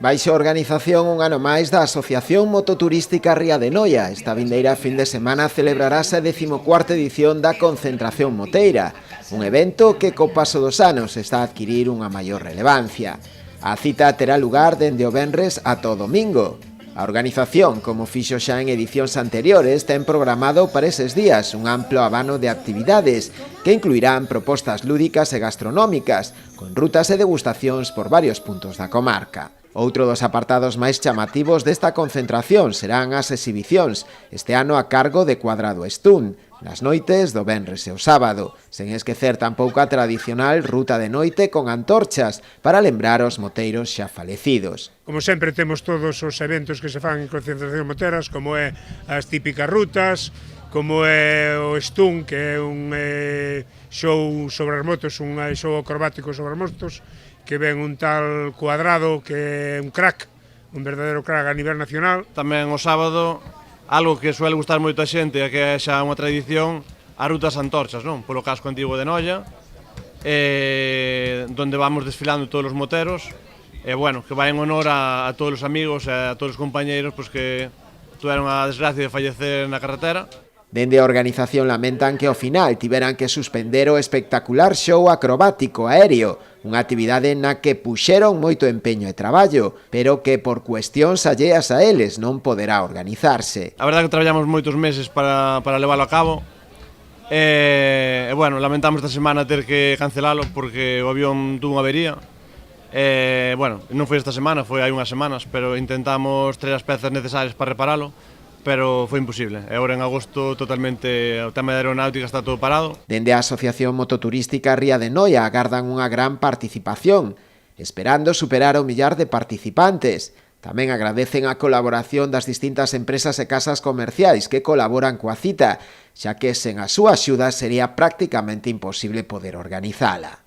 Baixo organización un ano máis da Asociación Mototurística Ría de Noia. Esta vindeira fin de semana celebrarase a 14ª edición da Concentración Moteira, un evento que co paso dos anos está a adquirir unha maior relevancia. A cita terá lugar dende o venres ata o domingo. A organización, como fixo xa en edicións anteriores, ten programado para eses días un amplo abano de actividades que incluirán propostas lúdicas e gastronómicas, con rutas e degustacións por varios puntos da comarca. Outro dos apartados máis chamativos desta concentración serán as exhibicións, este ano a cargo de Cuadrado Estún, nas noites do venres e o sábado, sen esquecer tampouco a tradicional ruta de noite con antorchas para lembrar os moteiros xa falecidos. Como sempre temos todos os eventos que se fan en concentración moteras, como é as típicas rutas, como é o Estún, que é un show sobre as motos, un show acrobático sobre as motos, que ven un tal Cuadrado, que é un crack, un verdadeiro crack a nivel nacional. Tamén o sábado, algo que suele gustar moito a xente e que é xa unha tradición, as rutas antorchas, non? Polo casco antigo de Noia, donde vamos desfilando todos os moteros, e bueno, que vai en honor a todos os amigos e a todos os compañeiros pois que tuveron a desgracia de fallecer na carretera. Dende a organización lamentan que ao final tiveran que suspender o espectacular show acrobático aéreo, unha actividade na que puxeron moito empeño e traballo, pero que por cuestións alleas a eles non poderá organizarse. A verdade que traballamos moitos meses para leválo a cabo, e bueno, lamentamos esta semana ter que cancelalo porque o avión tuvo unha avería. Bueno, non foi esta semana, foi hai unhas semanas, pero intentamos traer as pezas necesarias para reparalo, pero foi imposible. E agora en agosto totalmente o tema de aeronáutica está todo parado. Dende a Asociación Mototurística Ría de Noia agardan unha gran participación, esperando superar o millar de participantes. Tamén agradecen a colaboración das distintas empresas e casas comerciais que colaboran coa cita, xa que sen a súa axuda sería prácticamente imposible poder organizala.